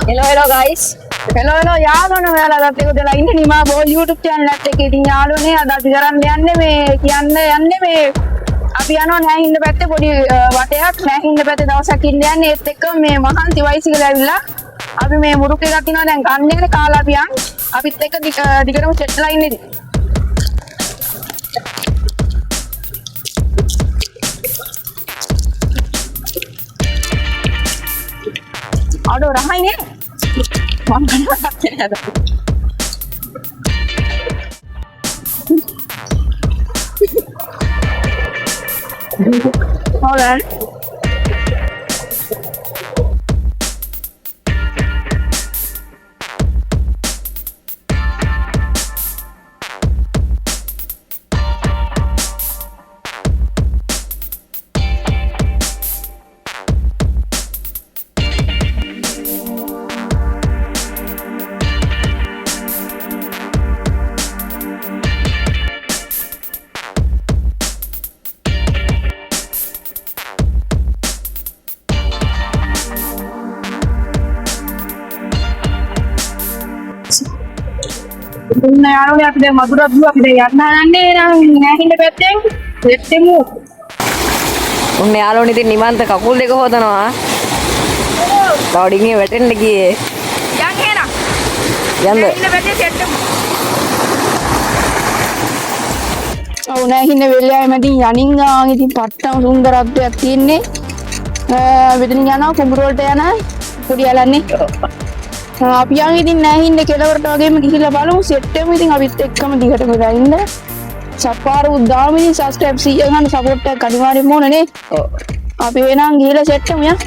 Hello guys. Hello යාළුවනේ ඔයාලා අදත් එක දෙලා ඉන්නේ නිමා බෝ YouTube channel එකත් එක්ක. ඉතින් යාළුවනේ අද අපි කරන්න යන්නේ මේ අපි යනවා නැහින්න පැත්තේ පොඩි වටයක් නැහින්න පැත්තේ දවසක් ඉන්න යන්නේ ඒත් එක්ක මේ මහන්ති වයිසිකල ඇවිල්ලා අපි මේ මුරුක් එකක් තියනවා දැන් කන්නේකට කාලා අපි යන් අපිත් එක්ක දිගටම සෙට් ලා ඉන්නේ ඉතින්. Aduh, rahai nih. Makan ada. Hola. Nah, anu ya kita madura dua kita ya. Nah, nang නැහින්න පැත්තෙන් දෙත්තෙමු. උන්න යාළුවනේ ඉතින් නිමන්ත කකුල් දෙක හොදනවා. කවුඩින්ගේ වැටෙන්න ගියේ. යන් එහෙනම්. යන්න. නැහින්න පැත්තේ දෙත්තෙමු. ඔව් නැහින්න වෙලාවෙ මැදින් යනින් ගාන් ඉතින් පට්ටම සුන්දරත්වයක් තියෙන්නේ. මෙතනින් යනවා කුඹුර වලට යන පොඩි යලන්නේ. අපි යන් ඉතින් නැහින්න කෙලවරට වගේම ගිහිල්ලා බලමු සෙට් එකම ඉතින් අපිත් එක්කම දිගටම ගිහින් සප්පාරු උදාම ඉතින් සබ්ස්ක්‍රයිබ් 100 ගන්න සපෝට් එකක් අනිවාර්යෙන්ම ඕනේ. ඔව්. අපි වෙනන් ගිහිල්ලා සෙට් එකම යන්.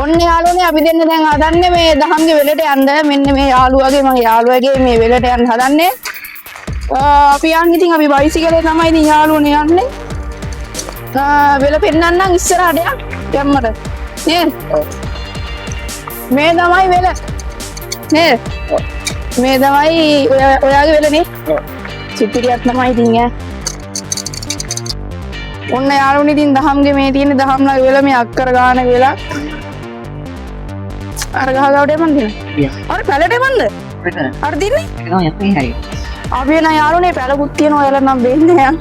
ඔන්න යාළුවනේ අපි දෙන්න දැන් හදන්නේ මේ දහම්ගේ වෙලට යන්න. මෙන්න මේ යාළුවාගේ මගේ යාළුවාගේ මේ වෙලට යන්න හදන්නේ. අපි යන් ඉතින් අපි බයිසිකලේ තමයි ඉතින් යාළුවනේ යන්නේ. වෙල පෙන්නන්නම් ඉස්සරහට යන්. යම්මද. නේද? ඔව්. මේ තමයි වෙල නේද මේ තමයි ඔයාගේ වෙල නේ සුපිරියක් තමයි ඉතින් ඈ ඔන්න යාළුවනේ ඉතින් දහම්ගේ මේ තියෙන දහම්ලගේ වෙල මේ අක්කර ගාන වෙල අර ගහ ගාවට එමන් දින අර පැලට එමන්ද අර දින්නේ නෝ යන්නේ හරි අපි නා යාළුවනේ පැලකුත් තියෙනවා ඔයාලා නම් වෙන්නේ යන්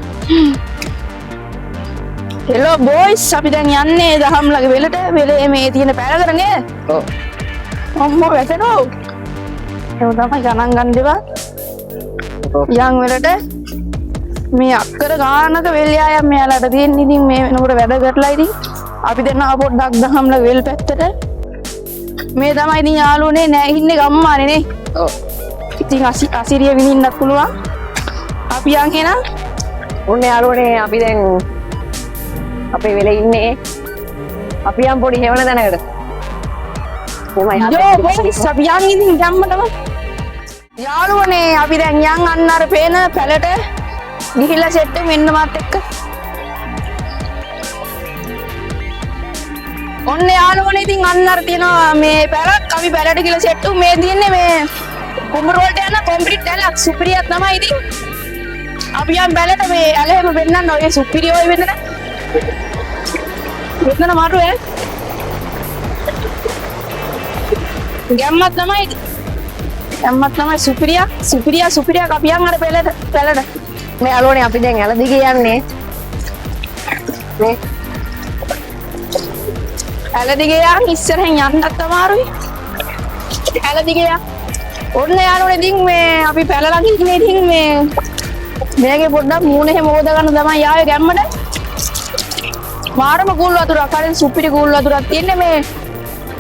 හෙලෝ බොයිස් අපි දැන් යන්නේ දහම්ලගේ වෙලට වෙලේ මේ තියෙන පැල කර නේද ඔව් අම්මෝ වැටෙනෝ ඒක තමයි ගණන් ගන්න දේවා යන් වෙලට මේ අක්කර ගානක වෙල් යායම් මෙයාලට තියෙන ඉතින් මේ වෙනකොට වැඩ කරලා ඉතින් අපි දෙන්න පොඩ්ඩක් දහම්ලා වෙල් පැත්තට මේ තමයි ඉතින් යාළුවනේ නැහින්නේ ගම්මානේ නේ ඔව් ඉතින් අසිරිය විඳින්නත් පුළුවන් අපි යන් එහෙනම් උන්න යාළුවනේ අපි දැන් අපේ වෙලේ ඉන්නේ අපි යම් පොඩි හේවන දැනකට යෝ බොයිස් අපි යන් ඉතින් ගම්මටම යාළුවනේ අපි දැන් යන් අන්න අර පේන පැලට ගිහිල්ලා සෙට් එක මෙන්න මාත් එක්ක ඔන්න යාළුවනේ ඉතින් අන්න අර තියෙනවා මේ පැලක් අපි පැලට ගිහලා සෙට් එක මේ තියෙන්නේ මේ කුඹුර වලට යන කොන්ක්‍රීට් පැලක් සුපිරියක් තමයි ඉතින් අපි යන් පැලට මේ ඇලෙම වෙන්නන්න ඔය සුපිරිය ඔය වෙන්න මෙතන මාරු ඈ ගැම්මත් තමයි සුපිරිය අපි යන් අර පැලට මේ යාළුවනේ අපි දැන් ඇල දිගේ යන්නේ මේ ඇල දිගේ යන් ඉස්සරහෙන් යන්නත් අමාරුයි ඇල දිගේ යන් ඔන්න යාළුවනේ ඉතින් මේ අපි පැල ළඟ ඉන්නේ ඉතින් මේකේ පොඩ්ඩක් මූණ එහෙම හොද ගන්න තමයි ආවේ ගැම්මට මාරම කූල් වතුරක් හරිය සුපිරි කූල් වතුරක් තියෙන්නේ මේ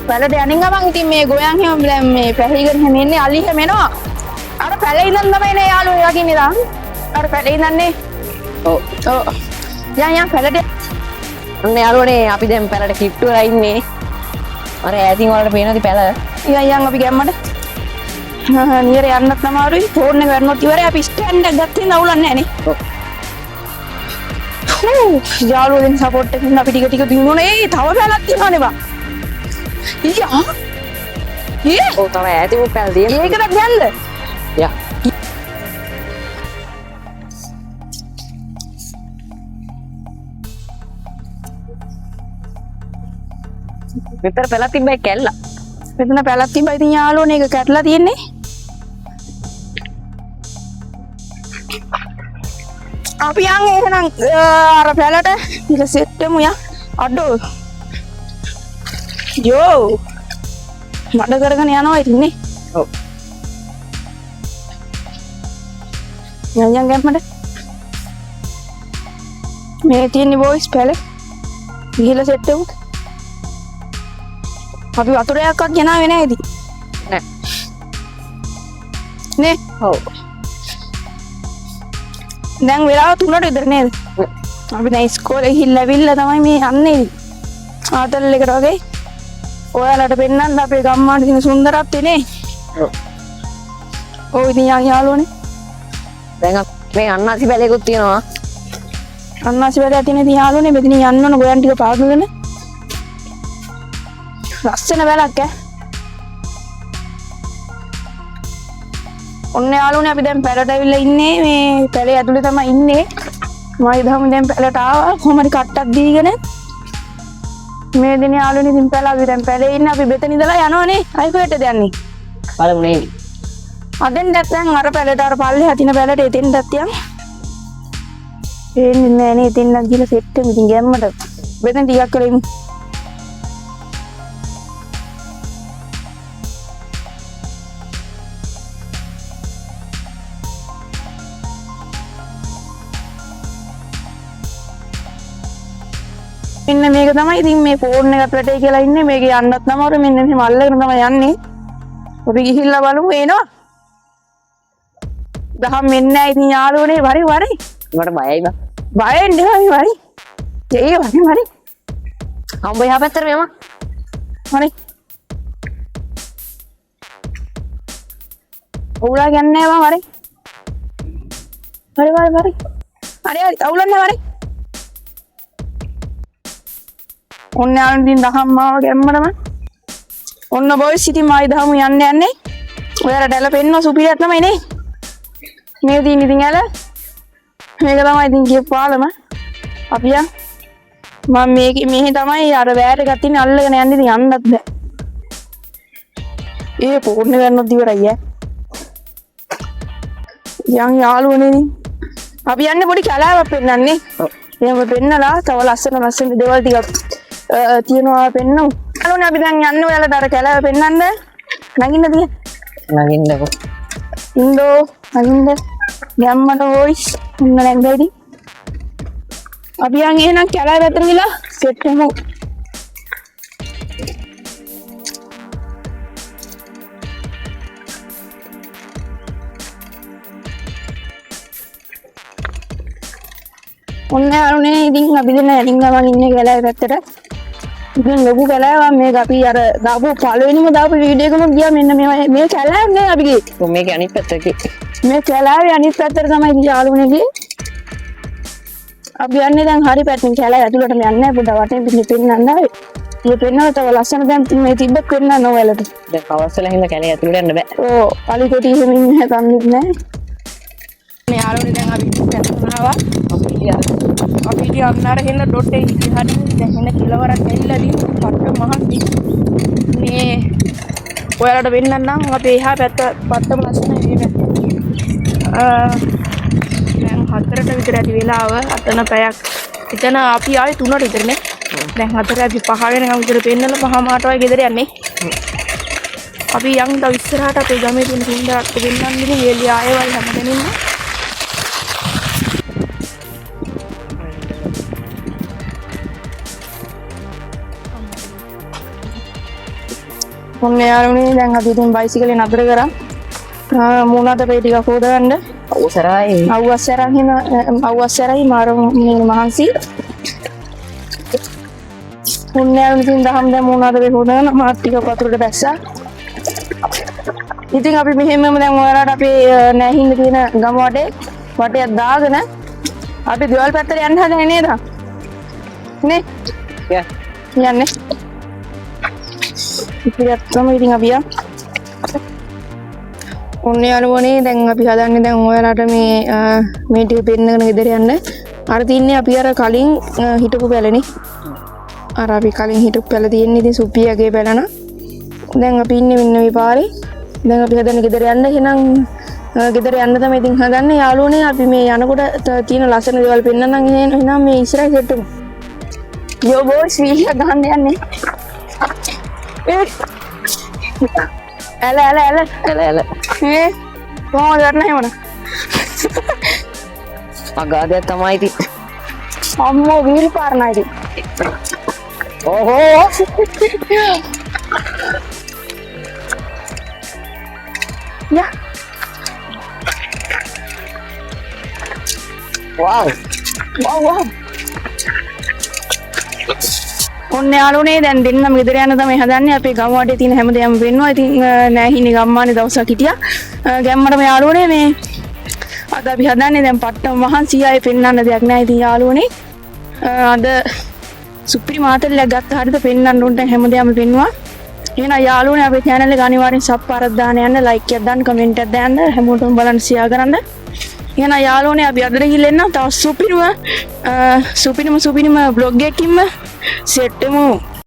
පැලට යනින් ගමන් ඉතින් මේ ගෝයන් හැම දැන් මේ පැහිගෙන හැම එන්නේ අලි හැම එනවා අර පැලේ ඉඳන් තමයි නේ යාළුවෝ යකින්නේ දාන් අර පැලේ ඉඳන්නේ ඔව් යන් පැලට ඔන්න යාළුවනේ අපි දැන් පැලට කිට්ටු වෙලා ඉන්නේ අර ඈතින් වලට පේනවාද පැල යන් අපි ගැම්මට නියර යන්නත් අමාරුයි ෆෝන් එක ගන්නත් ඉවරයි අපි ස්ටෑන්ඩ් එකක් ගත්තේ නවුලන්නේ නැහැ නේ ඔව් යාළුවෝෙන් සපෝට් එකකින් අපි ටික දිනුනේ ඒ තව පැලක් තියෙනවානේ බා ඊයා ඔව් තමයි ඈතින් පැල තියෙන්නේ ඒකද යන්න යා විතර පෙළ තිබ්බයි කැල්ල. මෙතන පැලක් තිබ්බා. ඉතින් යාළුවනේ ඒක කැඩලා තියෙන්නේ. අපි යන් එහෙනම් අර පැලට ඉත සෙට් වෙමු යා. අඩෝ. යෝ. මඩ කරගෙන යනවා ඉතින් නේ. ඔව්. යන් ගෑම්මඩ. මේ තියෙන්නේ බොයිස් පැල. ගිහලා සෙට් වෙමු. අපි වතුරයක්වත් ගෙනාවේ නැහැ ඉතින්. නෑ. නේ? ඔව්. දැන් වෙලාව 3ට විතර නේද? අපි දැන් ඉස්කෝලේ ගිහිල්ලා ඇවිල්ලා තමයි මේ යන්නේ. ආතල් එකට වගේ. ඔයාලට පෙන්නන්න අපේ ගම්මාන දින සුන්දරත්වය නේ. ඔව්. ඔව් ඉතින් යාළුවනේ. දැන් මේ අන්නාසි බැලේකුත් තියෙනවා. අන්නාසි වැඩ තියෙන ඉතින් යාළුවනේ මෙතන යන්න ඕන ගොයන් ටික පාගගෙන. ලස්සන වැලක් ඈ. ඔන්න යාළුවනේ අපි දැන් පැලට ඇවිල්ලා ඉන්නේ. මේ පැලේ ඇතුලේ තමයි ඉන්නේ. මයි දහම දැන් පැලට ආවා. කොහොම හරි කට්ටක් දීගෙන මේ දින යාළුවනේ ඉතින් පැල අපි දැන් පැලේ ඉන්නේ. අපි මෙතන ඉඳලා යනවනේ. අයි කොහෙටද යන්නේ? බලමු නේ. අදෙන් දැන් අර පැලට අර පල්ලේ හතින පැලට එතෙන්ටත් යන්. එන්නේ නෑ නේ එතෙන්ට ගිහලා සෙට් වෙමු. ඉතින් ගැම්මට මෙතන ටිකක් කරෙමු. මෙන්න මේක තමයි ඉතින් මේ ෆෝන් එකත් වැටේ කියලා ඉන්නේ. මේක යන්නත් නමර මෙන්න මෙහෙම අල්ලගෙන තමයි යන්නේ. අපි ගිහිල්ලා බලමු එනවා. දහම් මෙන්න ඉතින් යාළුවනේ වරි. මට බයයි බා. බයෙන් නෙවෙයි වරි. ඒ වරි. හම්බ එහා පැත්තට මෙම. හරි. උලා ගන්නේ මම වරි. හරි. හරි අවුලන්නේ වරි. ඔන්න යාළුවනේ දහම් මාව ගැම්මරම. ඔන්න බොයිස් ඉතින් මායි දහමු යන්නේ. ඔයාලා ඩැල පෙන්න සුපිරියක් තමයි නේ. මේ තියෙන ඉතින් ඇල. මේක තමයි ඉතින් ගිය පාලම. අපි යන්. මම මෙහි තමයි අර වෑර එකක් තියෙන අල්ලගෙන යන්නේ. ඉතින් යන්නත් බෑ. ඒ පොන්න ගන්නත් ඉවරයි ඈ. යන් යාළුවනේ ඉතින්. අපි යන්නේ පොඩි කලාවක් පෙන්නන්නේ. ඔව්. එහෙම පෙන්නලා තව ලස්සන දේවල් ටිකක් තියෙනවා පෙන්නමු. යාළුවනේ අපි දැන් යන්නේ ඔයාලට අර කලාව පෙන්නන්න. නගින්න තිය. නගින්නකෝ. ඉන්දෝ නගින්න. ගැම්මට වොයිස් ඔන්න නැග්ගයිද? අපි යන් එහෙනම් කැලෑ පැත්තට ගිහලා සෙට් වෙමු. ඔන්න යාළුවනේ ඉතින් අපි දැන් ඇලින් ගමන් ඉන්නේ කැලෑ පැත්තට. ඉතින් ලොකු කැලෑවක් මේක අපි අර දාපු පළවෙනිම දාපු වීඩියෝ එකම ගියා මෙන්න මේ කැලෑව නේ අපි ගියේ. කො මේක අනිත් පැත්තට. මේ කැලෑවේ අනිත් පැත්තට තමයි ඉතින් යාළුවනේ ගියේ. අපි යන්නේ දැන් හරි පැත්තෙන් කැලෑ ඇතුළට යන්නේ නැහැ පොඩ්ඩක් වටේ පිටින් පෙන්නන්න ආවේ. මේ පෙන්නන තව ලස්සන දැන් මේ තිබ්බ පෙන්නන්න ඔයාලට. දැන් කවස්සලා හින්දා කැලේ ඇතුළට යන්න බෑ. ඕ අලිකොටි එහෙම ඉන්නේ කම්නිත් නැහැ. මේ යාළුවනේ දැන් අපි පැත්තට ආවා. අපි ඉතින් අන්නාර හෙන්න ඩොට් එක ඉහට දැන් හෙන්න කිලවරක් ඇවිල්ලා දින් පට්ට මහත් මේ ඔයාලට වෙන්නන්නම් අපේ එහා පැත්ත පට්ටම ලස්සනයි මේ පැත්ත. දැන් 4ට විතර ඇති වෙලාව අතන පැයක්. එතන අපි ආයේ 3ට විතරනේ. දැන් 4 අපි 5 වෙනකම් විතර පෙන්නලා 5 මාට වගේ ගෙදර යන්නේ. අපි යන් තව ඉස්සරහට අපේ ගමේ තියෙන සුන්දරත්ව වෙන්නන් ඉතින් එළිය ආයෙවල් හැමදෙනින්ම ඔන්න යාළුවනේ දැන් අපි ඉතින් බයිසිකලේ නතර කරා. මුණට පේ ටිකක් හොදගන්න. අවසරයි. අවසරයි මාර මේ මහන්සි. ඔන්න යාළුවනේ ඉතින් දහම් දැන් මුණට පේ හොදගන්න මාත් ටිකක් වතුරට බැස්සා. ඉතින් අපි මෙහෙමම දැන් ඔයාලට අපේ නැහින්න තියෙන ගම වටයක් දාගෙන අපි ගෙවල් පැත්තට යන්න හදන්නේ නේද? නේ? යන්නේ. ඉතින් ඉතින් අපි ඔන්න යාළුවනේ දැන් අපි හදන්නේ දැන් ඔයාලට මේ ටික පෙන්නගෙන ගෙදර යන්න. අර තින්නේ අපි අර කලින් හිටපු පැලනේ. අර අපි කලින් හිටපු පැල තියෙන්නේ ඉතින් සුපියගේ පැලන. දැන් අපි ඉන්නේ මෙන්න මේ පාරේ. දැන් අපි හදන්නේ ගෙදර යන්න. එහෙනම් ගෙදර යන්න තමයි ඉතින් හදන්නේ. යාළුවනේ අපි මේ යනකොට තියෙන ලස්සන දේවල් පෙන්නන්නම්. එහෙනම් මේ ඉස්සරහ සෙට්ටමු. යෝ බෝයිස් වීල් එක ගන්න යන්නේ. ඇල කොහොමද කරන්නේ එහෙමද? අගාධයක් තමයි ඉතින්. අම්මෝ වීල් පාර නයි ඉතින්. ඕහෝ යා වව් ඔන්න යාළුවනේ දැන් දෙන්නම ගෙදර යන්න තමයි හදන්නේ. අපේ ගම වටේ තියෙන හැමදේම වෙන්නවා. ඉතින් නෑ හිනේ ගම්මානේ දවසක් හිටියා. ගැම්මටම යාළුවනේ මේ අද අපි හදන්නේ දැන් පට්ටම මහන්සි ආයේ පෙන්නන්න දෙයක් නෑ. ඉතින් යාළුවනේ අද සුපිරි මාතලයක් ගත්ත හරියට පෙන්නන්න උන්ට හැමදේම පෙන්නවා. එහෙනම් යාළුවනේ අපේ channel එක අනිවාර්යෙන් subscribe දාන්න යන්න, like එකක් දාන්න, comment එකක් දාන්න, හැමෝටම බලන්න share කරන්න. එහෙනම් යාළුවනේ අපි අදට ගිහින් එන්න තව සුපිරිම vlog එකකින්ම සෙට් වෙමු.